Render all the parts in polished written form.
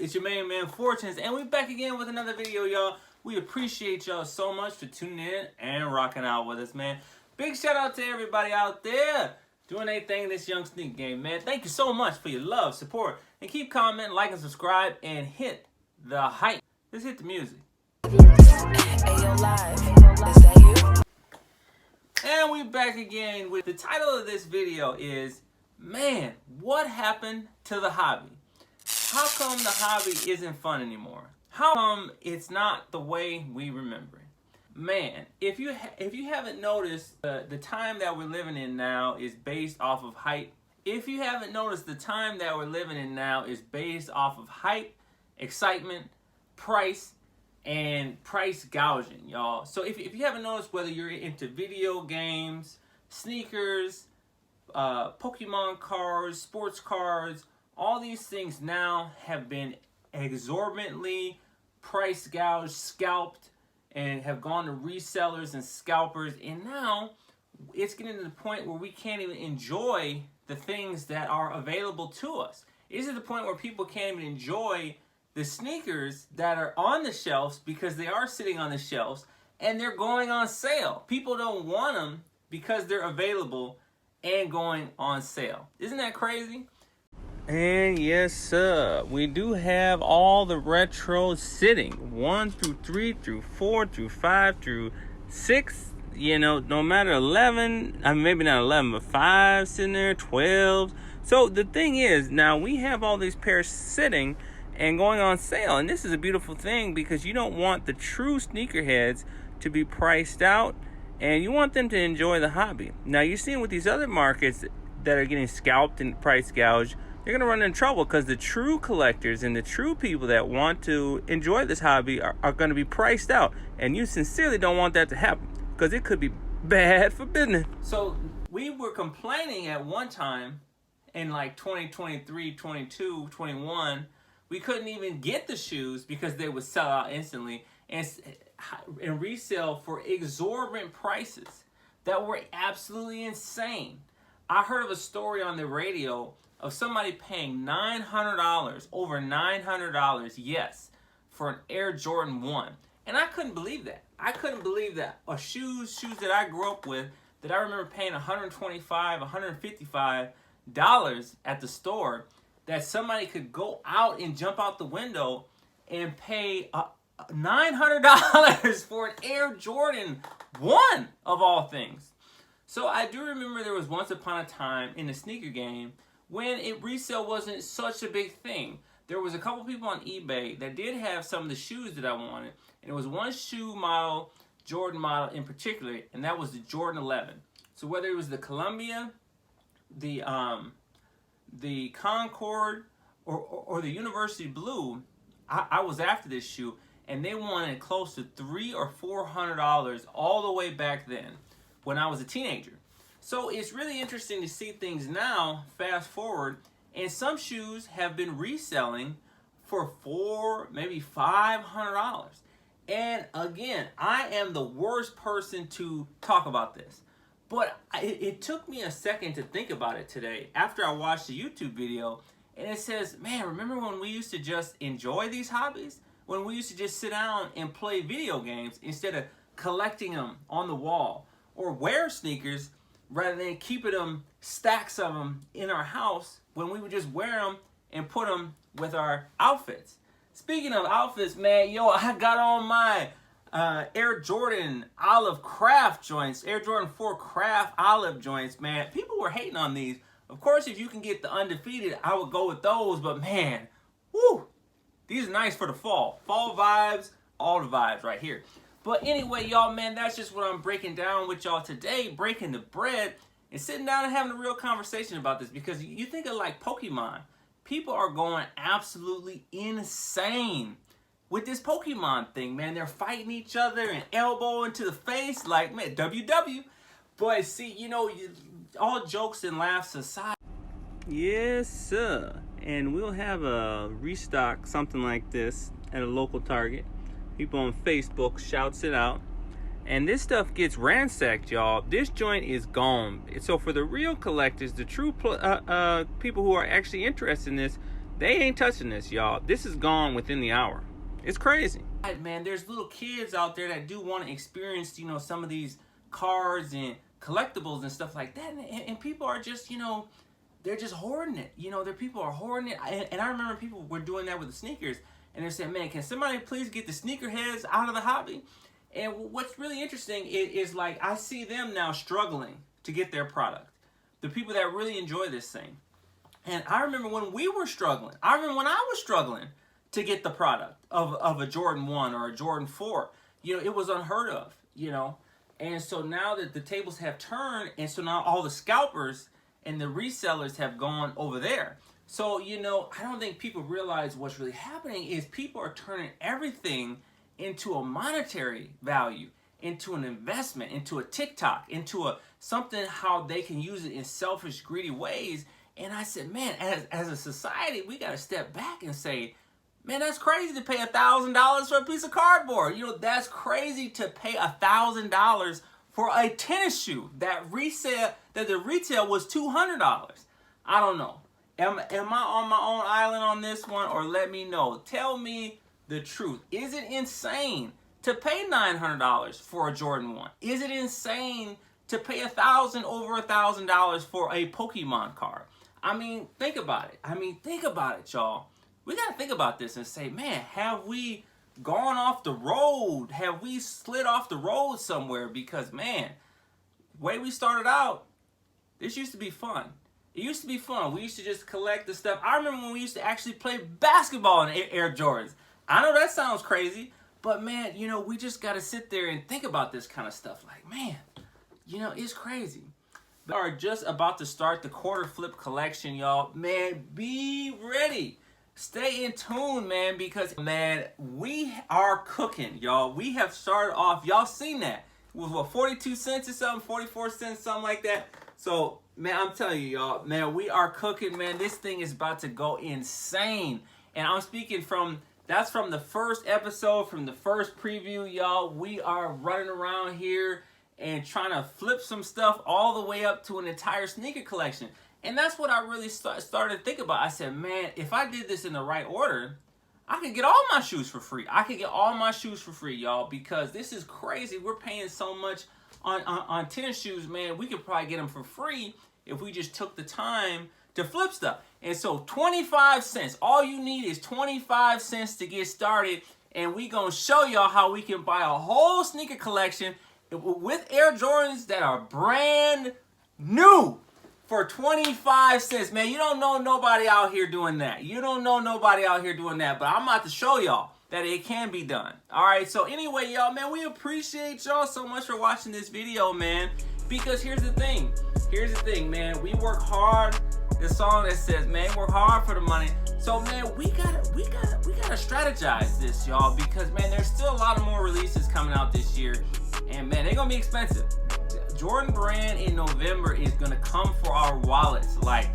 It's your main man, Fortunes, and we're back again with another video, y'all. We appreciate y'all so much for tuning in and rocking out with us, man. Big shout out to everybody out there doing their thing in this young sneak game, man. Thank you so much for your love, support, and keep commenting, like, and subscribe, and hit the hype. Let's hit the music. Ayo Live, is that you? And we back again with the title of this video is, man, what happened to the hobby? How come the hobby isn't fun anymore? How come it's not the way we remember it? Man, if you haven't noticed, the time that we're living in now is based off of hype. If you haven't noticed, the time that we're living in now is based off of hype, excitement, price, and price gouging, y'all. So if you haven't noticed, whether you're into video games, sneakers, Pokemon cards, sports cards, all these things now have been exorbitantly price gouged, scalped, and have gone to resellers and scalpers. And now it's getting to the point where we can't even enjoy the things that are available to us. It's to the point where people can't even enjoy the sneakers that are on the shelves because they are sitting on the shelves and they're going on sale. People don't want them because they're available and going on sale. Isn't that crazy? And yes, sir, we do have all the retros sitting 1 through 3 through 4 through 5 through 6. You know, no matter 11, I mean, maybe not 11, but 5 sitting there, 12. So the thing is, now we have all these pairs sitting and going on sale. And this is a beautiful thing because you don't want the true sneakerheads to be priced out, and you want them to enjoy the hobby. Now, you're seeing with these other markets that are getting scalped and price gouged, you're going to run into trouble because the true collectors and the true people that want to enjoy this hobby are going to be priced out. And you sincerely don't want that to happen because it could be bad for business. So we were complaining at one time in like 2023, 22, 21, we couldn't even get the shoes because they would sell out instantly and resell for exorbitant prices that were absolutely insane. I heard of a story on the radio of somebody paying $900, over $900, yes, for an Air Jordan 1. And I couldn't believe that. I couldn't believe that. Shoes that I grew up with, that I remember paying $125, $155 at the store, that somebody could go out and jump out the window and pay $900 for an Air Jordan 1, of all things. So I do remember there was once upon a time in the sneaker game when resale wasn't such a big thing. There was a couple people on eBay that did have some of the shoes that I wanted. And it was one shoe model, Jordan model in particular, and that was the Jordan 11. So whether it was the Columbia, the Concord, or the University Blue, I was after this shoe, and they wanted close to $300 or $400 all the way back then when I was a teenager. So it's really interesting to see things now, fast forward, and some shoes have been reselling for $400, maybe $500. And again, I am the worst person to talk about this, but it took me a second to think about it today after I watched the YouTube video, and it says, man, remember when we used to just enjoy these hobbies? When we used to just sit down and play video games instead of collecting them on the wall, or wear sneakers rather than keeping them, stacks of them in our house, when we would just wear them and put them with our outfits. Speaking of outfits, man, yo, I got on my Air Jordan olive craft joints, Air Jordan 4 craft olive joints, man. People were hating on these. Of course, if you can get the undefeated, I would go with those, but man, whoo, these are nice for the fall. Fall vibes, all the vibes right here. But anyway, y'all, man, that's just what I'm breaking down with y'all today, breaking the bread and sitting down and having a real conversation about this, because you think of like Pokemon. People are going absolutely insane with this Pokemon thing, man. They're fighting each other and elbowing to the face like, man, WW. But see, you know, all jokes and laughs aside. Yes, sir. And we'll have a restock, something like this, at a local Target. People on Facebook shouts it out. And this stuff gets ransacked, y'all. This joint is gone. So for the real collectors, the true people who are actually interested in this, They ain't touching this, y'all. This is gone within the hour. It's crazy. Man, there's little kids out there that do want to experience, some of these cars and collectibles and stuff like that. And people are just, they're just hoarding it. Their people are hoarding it. And I remember people were doing that with the sneakers. And they're saying, man, can somebody please get the sneakerheads out of the hobby? And what's really interesting is like, I see them now struggling to get their product. The people that really enjoy this thing. And I remember when we were struggling. I remember when I was struggling to get the product of a Jordan 1 or a Jordan 4. It was unheard of, And so now that the tables have turned, and so now all the scalpers and the resellers have gone over there. So, I don't think people realize what's really happening is people are turning everything into a monetary value, into an investment, into a TikTok, into something how they can use it in selfish, greedy ways. And I said, man, as a society, we got to step back and say, man, that's crazy to pay $1,000 for a piece of cardboard. That's crazy to pay $1,000 for a tennis shoe that the retail was $200. I don't know. Am I on my own island on this one, or let me know? Tell me the truth. Is it insane to pay $900 for a Jordan 1? Is it insane to pay over $1,000 for a Pokemon card? Think about it. Y'all. We got to think about this and say, man, have we gone off the road? Have we slid off the road somewhere? Because, man, the way we started out, this used to be fun. It used to be fun. We used to just collect the stuff. I remember when we used to actually play basketball in Air Jordans. I know that sounds crazy, but, man, we just got to sit there and think about this kind of stuff. Like, man, it's crazy. We are just about to start the quarter flip collection, y'all. Man, be ready. Stay in tune, man, because, man, we are cooking, y'all. We have started off, y'all seen that. It was, 42 cents or something, 44 cents, something like that. So, man, I'm telling you, y'all, man, we are cooking, man. This thing is about to go insane. And I'm speaking that's from the first episode, from the first preview, y'all. We are running around here and trying to flip some stuff all the way up to an entire sneaker collection. And that's what I really started to think about. I said, man, if I did this in the right order, I could get all my shoes for free. I could get all my shoes for free, y'all, because this is crazy. We're paying so much on tennis shoes, man. We could probably get them for free if we just took the time to flip stuff. And so 25 cents. All you need is 25 cents to get started. And we going to show y'all how we can buy a whole sneaker collection with Air Jordans that are brand new. For 25 cents, man. You don't know nobody out here doing that. But I'm about to show y'all that it can be done. All right, so anyway, y'all, man, we appreciate y'all so much for watching this video, man. Because here's the thing, man. We work hard. The song that says, man, work hard for the money. So, man, we gotta strategize this, y'all. Because, man, there's still a lot of more releases coming out this year. And, man, they're gonna be expensive. Jordan Brand in November is gonna come for our wallets, like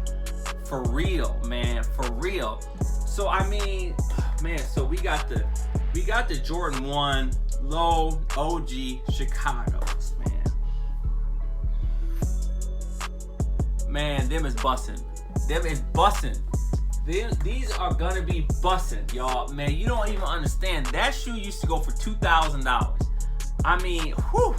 for real, man, for real. So man, so we got the Jordan 1 Low OG Chicago's, man, them is bussin'. These are gonna be bussin', y'all. Man, you don't even understand. That shoe used to go for $2,000. Whew.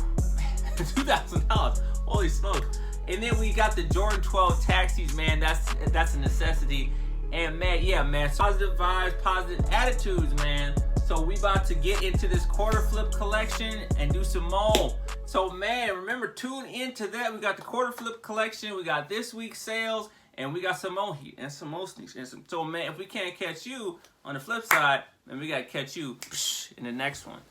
$2,000. Holy smokes. And then we got the Jordan 12 taxis, man. That's a necessity. And man, yeah, man. Positive vibes, positive attitudes, man. So we about to get into this quarter flip collection and do some more. So man, remember, tune into that. We got the quarter flip collection. We got this week's sales. And we got some more heat and some more sneaks. So man, if we can't catch you on the flip side, then we got to catch you in the next one.